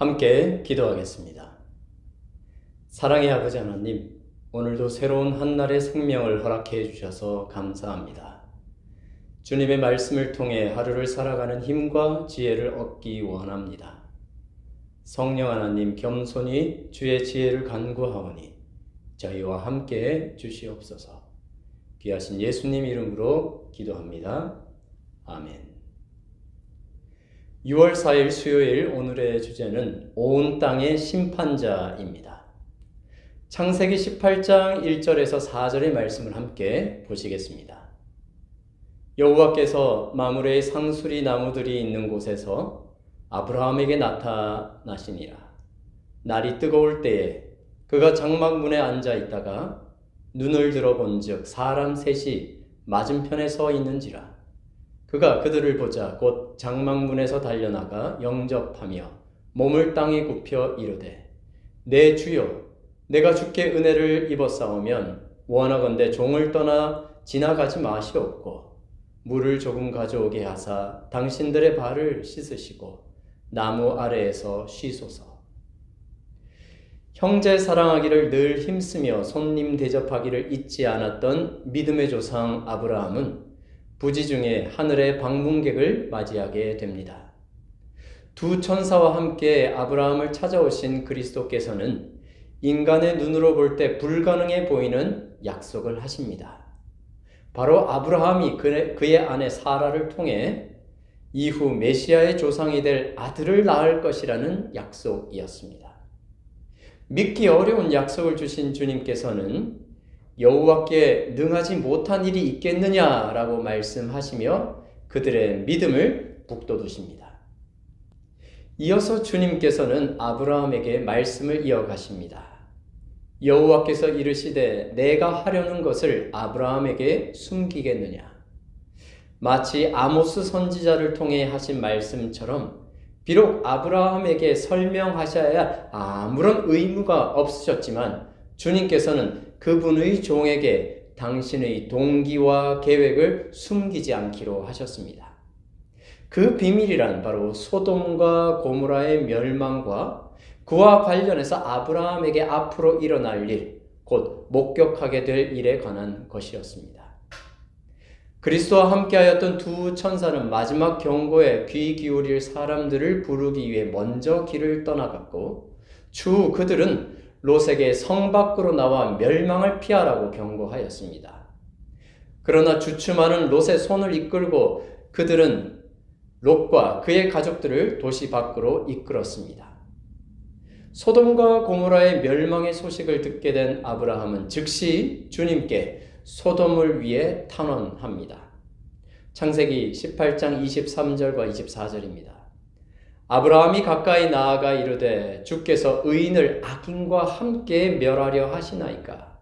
함께 기도하겠습니다. 사랑의 아버지 하나님, 오늘도 새로운 한날의 생명을 허락해 주셔서 감사합니다. 주님의 말씀을 통해 하루를 살아가는 힘과 지혜를 얻기 원합니다. 성령 하나님, 겸손히 주의 지혜를 간구하오니 저희와 함께 주시옵소서. 귀하신 예수님 이름으로 기도합니다. 아멘. 6월 4일 수요일, 오늘의 주제는 온 땅의 심판자입니다. 창세기 18장 1절에서 4절의 말씀을 함께 보시겠습니다. 여호와께서 마므레의 상수리 나무들이 있는 곳에서 아브라함에게 나타나시니라. 날이 뜨거울 때에 그가 장막문에 앉아 있다가 눈을 들어본즉 사람 셋이 맞은편에 서 있는지라. 그가 그들을 보자 곧 장막문에서 달려나가 영접하며 몸을 땅에 굽혀 이르되, 내 주여, 내가 주께 은혜를 입었사오면 원하건대 종을 떠나 지나가지 마시옵고 물을 조금 가져오게 하사 당신들의 발을 씻으시고 나무 아래에서 쉬소서. 형제 사랑하기를 늘 힘쓰며 손님 대접하기를 잊지 않았던 믿음의 조상 아브라함은 부지 중에 하늘의 방문객을 맞이하게 됩니다. 두 천사와 함께 아브라함을 찾아오신 그리스도께서는 인간의 눈으로 볼 때 불가능해 보이는 약속을 하십니다. 바로 아브라함이 그의 아내 사라를 통해 이후 메시아의 조상이 될 아들을 낳을 것이라는 약속이었습니다. 믿기 어려운 약속을 주신 주님께서는 여호와께 능하지 못한 일이 있겠느냐라고 말씀하시며 그들의 믿음을 북돋우십니다. 이어서 주님께서는 아브라함에게 말씀을 이어가십니다. 여호와께서 이르시되 내가 하려는 것을 아브라함에게 숨기겠느냐. 마치 아모스 선지자를 통해 하신 말씀처럼 비록 아브라함에게 설명하셔야 아무런 의무가 없으셨지만 주님께서는 그분의 종에게 당신의 동기와 계획을 숨기지 않기로 하셨습니다. 그 비밀이란 바로 소돔과 고모라의 멸망과 그와 관련해서 아브라함에게 앞으로 일어날 일, 곧 목격하게 될 일에 관한 것이었습니다. 그리스도와 함께하였던 두 천사는 마지막 경고에 귀 기울일 사람들을 부르기 위해 먼저 길을 떠나갔고 추후 그들은 롯에게 성 밖으로 나와 멸망을 피하라고 경고하였습니다. 그러나 주춤하는 롯의 손을 이끌고 그들은 롯과 그의 가족들을 도시 밖으로 이끌었습니다. 소돔과 고모라의 멸망의 소식을 듣게 된 아브라함은 즉시 주님께 소돔을 위해 탄원합니다. 창세기 18장 23절과 24절입니다. 아브라함이 가까이 나아가 이르되 주께서 의인을 악인과 함께 멸하려 하시나이까.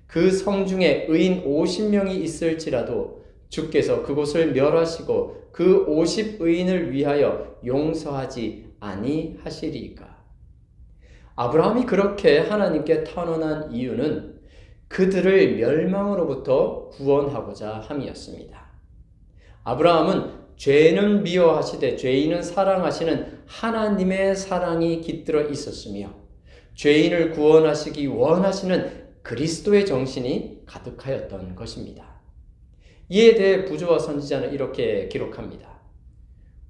그 성 중에 의인 50명이 있을지라도 주께서 그곳을 멸하시고 그 50의인을 위하여 용서하지 아니하시리이까. 아브라함이 그렇게 하나님께 탄원한 이유는 그들을 멸망으로부터 구원하고자 함이었습니다. 아브라함은 죄는 미워하시되 죄인은 사랑하시는 하나님의 사랑이 깃들어 있었으며 죄인을 구원하시기 원하시는 그리스도의 정신이 가득하였던 것입니다. 이에 대해 부조와 선지자는 이렇게 기록합니다.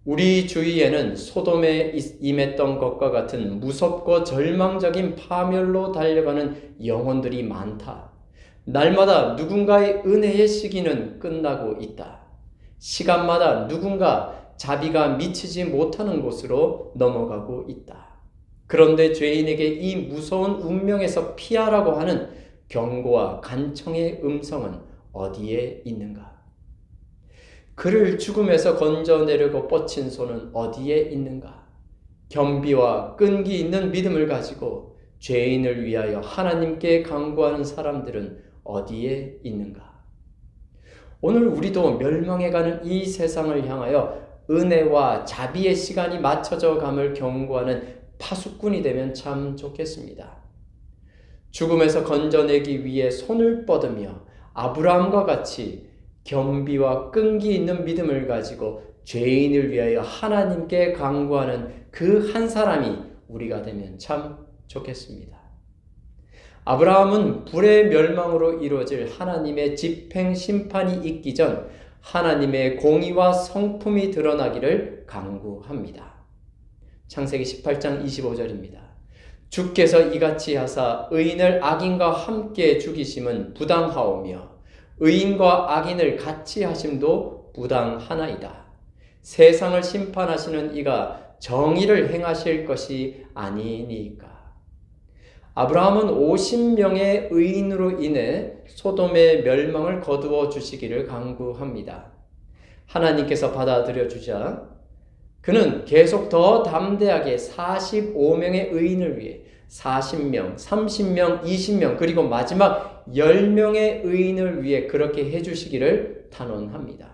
우리 주위에는 소돔에 임했던 것과 같은 무섭고 절망적인 파멸로 달려가는 영혼들이 많다. 날마다 누군가의 은혜의 시기는 끝나고 있다. 시간마다 누군가 자비가 미치지 못하는 곳으로 넘어가고 있다. 그런데 죄인에게 이 무서운 운명에서 피하라고 하는 경고와 간청의 음성은 어디에 있는가? 그를 죽음에서 건져내려고 뻗친 손은 어디에 있는가? 겸비와 끈기 있는 믿음을 가지고 죄인을 위하여 하나님께 간구하는 사람들은 어디에 있는가? 오늘 우리도 멸망해가는 이 세상을 향하여 은혜와 자비의 시간이 맞춰져 감을 경고하는 파수꾼이 되면 참 좋겠습니다. 죽음에서 건져내기 위해 손을 뻗으며 아브라함과 같이 겸비와 끈기 있는 믿음을 가지고 죄인을 위하여 하나님께 간구하는 그 한 사람이 우리가 되면 참 좋겠습니다. 아브라함은 불의 멸망으로 이루어질 하나님의 집행 심판이 있기 전 하나님의 공의와 성품이 드러나기를 간구합니다. 창세기 18장 25절입니다. 주께서 이같이 하사 의인을 악인과 함께 죽이심은 부당하오며 의인과 악인을 같이 하심도 부당하나이다. 세상을 심판하시는 이가 정의를 행하실 것이 아니니까. 아브라함은 50명의 의인으로 인해 소돔의 멸망을 거두어 주시기를 간구합니다. 하나님께서 받아들여 주자 그는 계속 더 담대하게 45명의 의인을 위해 40명, 30명, 20명 그리고 마지막 10명의 의인을 위해 그렇게 해주시기를 탄원합니다.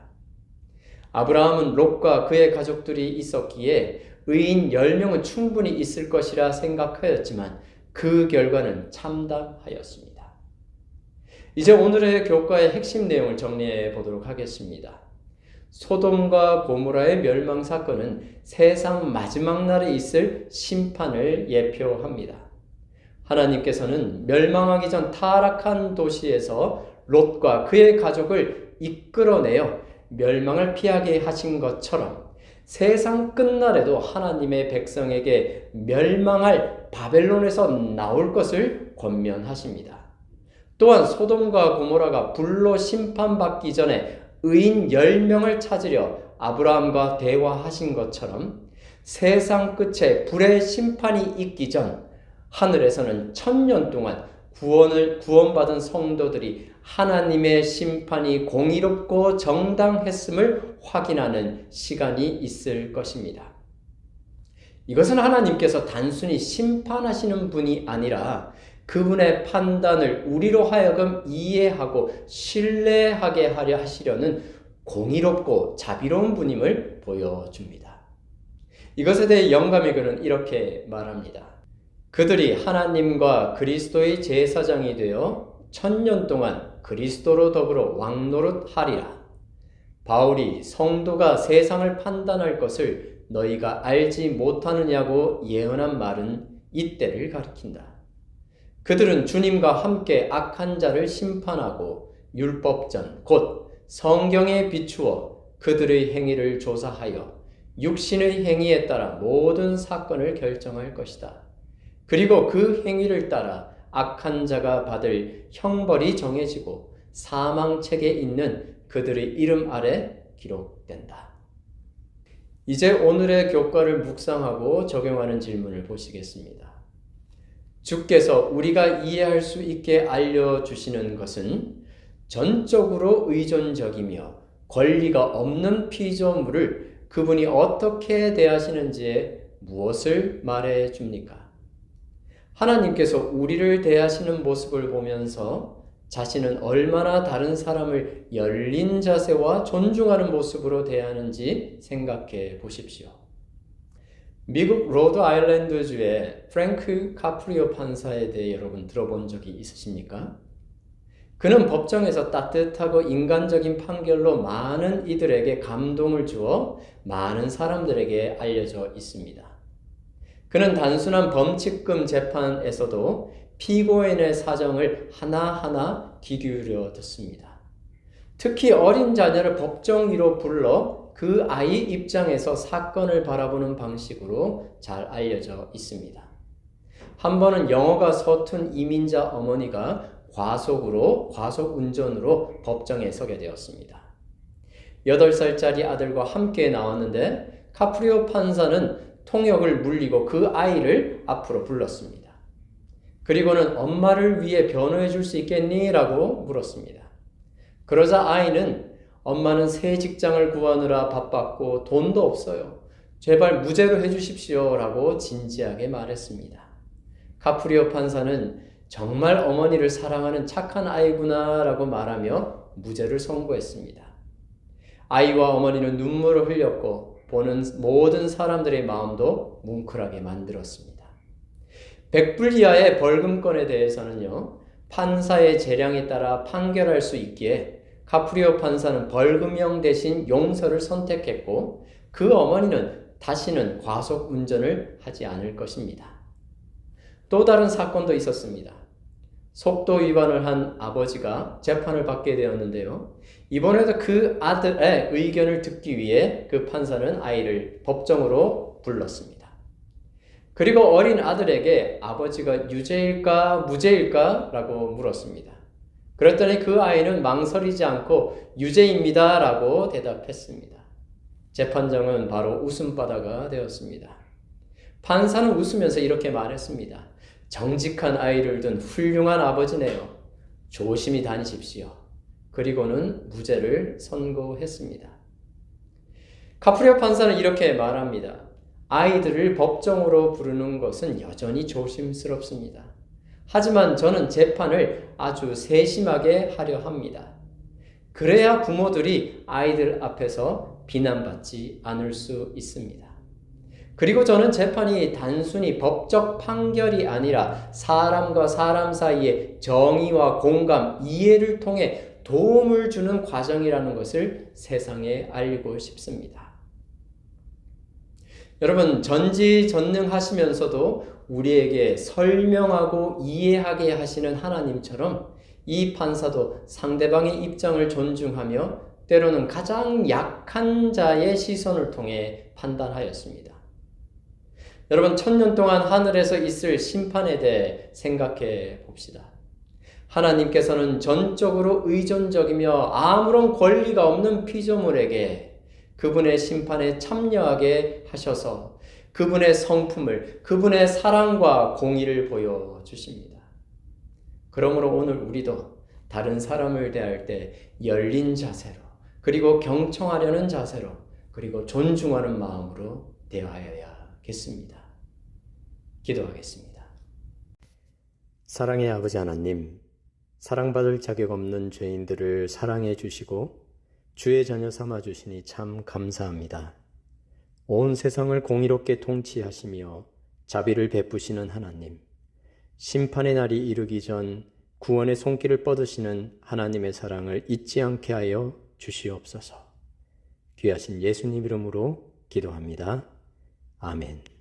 아브라함은 롯과 그의 가족들이 있었기에 의인 10명은 충분히 있을 것이라 생각하였지만 그 결과는 참담하였습니다. 이제 오늘의 교과의 핵심 내용을 정리해 보도록 하겠습니다. 소돔과 고모라의 멸망 사건은 세상 마지막 날에 있을 심판을 예표합니다. 하나님께서는 멸망하기 전 타락한 도시에서 롯과 그의 가족을 이끌어내어 멸망을 피하게 하신 것처럼 세상 끝날에도 하나님의 백성에게 멸망할 바벨론에서 나올 것을 권면하십니다. 또한 소돔과 고모라가 불로 심판받기 전에 의인 10명을 찾으려 아브라함과 대화하신 것처럼 세상 끝에 불의 심판이 있기 전 하늘에서는 1000년 동안 구원받은 성도들이 하나님의 심판이 공의롭고 정당했음을 확인하는 시간이 있을 것입니다. 이것은 하나님께서 단순히 심판하시는 분이 아니라 그분의 판단을 우리로 하여금 이해하고 신뢰하게 하려 하시려는 공의롭고 자비로운 분임을 보여줍니다. 이것에 대해 영감의 글은 이렇게 말합니다. 그들이 하나님과 그리스도의 제사장이 되어 1000년 동안 그리스도로 더불어 왕노릇하리라. 바울이 성도가 세상을 판단할 것을 너희가 알지 못하느냐고 예언한 말은 이때를 가리킨다. 그들은 주님과 함께 악한 자를 심판하고 율법전 곧 성경에 비추어 그들의 행위를 조사하여 육신의 행위에 따라 모든 사건을 결정할 것이다. 그리고 그 행위를 따라 악한 자가 받을 형벌이 정해지고 사망책에 있는 그들의 이름 아래 기록된다. 이제 오늘의 교과를 묵상하고 적용하는 질문을 보시겠습니다. 주께서 우리가 이해할 수 있게 알려주시는 것은 전적으로 의존적이며 권리가 없는 피조물을 그분이 어떻게 대하시는지에 무엇을 말해 줍니까? 하나님께서 우리를 대하시는 모습을 보면서 자신은 얼마나 다른 사람을 열린 자세와 존중하는 모습으로 대하는지 생각해 보십시오. 미국 로드 아일랜드주의 프랭크 카프리오 판사에 대해 여러분 들어본 적이 있으십니까? 그는 법정에서 따뜻하고 인간적인 판결로 많은 이들에게 감동을 주어 많은 사람들에게 알려져 있습니다. 그는 단순한 범칙금 재판에서도 피고인의 사정을 하나하나 귀 기울여 듣습니다. 특히 어린 자녀를 법정 위로 불러 그 아이 입장에서 사건을 바라보는 방식으로 잘 알려져 있습니다. 한 번은 영어가 서툰 이민자 어머니가 과속 운전으로 법정에 서게 되었습니다. 8살짜리 아들과 함께 나왔는데 카프리오 판사는 통역을 물리고 그 아이를 앞으로 불렀습니다. 그리고는 엄마를 위해 변호해 줄 수 있겠니? 라고 물었습니다. 그러자 아이는 엄마는 새 직장을 구하느라 바빴고 돈도 없어요. 제발 무죄로 해주십시오. 라고 진지하게 말했습니다. 카프리오 판사는 정말 어머니를 사랑하는 착한 아이구나 라고 말하며 무죄를 선고했습니다. 아이와 어머니는 눈물을 흘렸고 보는 모든 사람들의 마음도 뭉클하게 만들었습니다. 100불 이하의 벌금권에 대해서는요, 판사의 재량에 따라 판결할 수 있기에 카프리오 판사는 벌금형 대신 용서를 선택했고 그 어머니는 다시는 과속 운전을 하지 않을 것입니다. 또 다른 사건도 있었습니다. 속도 위반을 한 아버지가 재판을 받게 되었는데요. 이번에도 그 아들의 의견을 듣기 위해 그 판사는 아이를 법정으로 불렀습니다. 그리고 어린 아들에게 아버지가 유죄일까 무죄일까? 라고 물었습니다. 그랬더니 그 아이는 망설이지 않고 유죄입니다 라고 대답했습니다. 재판장은 바로 웃음바다가 되었습니다. 판사는 웃으면서 이렇게 말했습니다. 정직한 아이를 둔 훌륭한 아버지네요. 조심히 다니십시오. 그리고는 무죄를 선고했습니다. 카프리아 판사는 이렇게 말합니다. 아이들을 법정으로 부르는 것은 여전히 조심스럽습니다. 하지만 저는 재판을 아주 세심하게 하려 합니다. 그래야 부모들이 아이들 앞에서 비난받지 않을 수 있습니다. 그리고 저는 재판이 단순히 법적 판결이 아니라 사람과 사람 사이의 정의와 공감, 이해를 통해 도움을 주는 과정이라는 것을 세상에 알리고 싶습니다. 여러분, 전지전능하시면서도 우리에게 설명하고 이해하게 하시는 하나님처럼 이 판사도 상대방의 입장을 존중하며 때로는 가장 약한 자의 시선을 통해 판단하였습니다. 여러분, 1000년 동안 하늘에서 있을 심판에 대해 생각해 봅시다. 하나님께서는 전적으로 의존적이며 아무런 권리가 없는 피조물에게 그분의 심판에 참여하게 하셔서 그분의 성품을, 그분의 사랑과 공의를 보여주십니다. 그러므로 오늘 우리도 다른 사람을 대할 때 열린 자세로, 그리고 경청하려는 자세로, 그리고 존중하는 마음으로 대하여야겠습니다. 기도하겠습니다. 사랑의 아버지 하나님, 사랑받을 자격 없는 죄인들을 사랑해 주시고 주의 자녀 삼아 주시니 참 감사합니다. 온 세상을 공의롭게 통치하시며 자비를 베푸시는 하나님, 심판의 날이 이르기 전 구원의 손길을 뻗으시는 하나님의 사랑을 잊지 않게 하여 주시옵소서. 귀하신 예수님 이름으로 기도합니다. 아멘.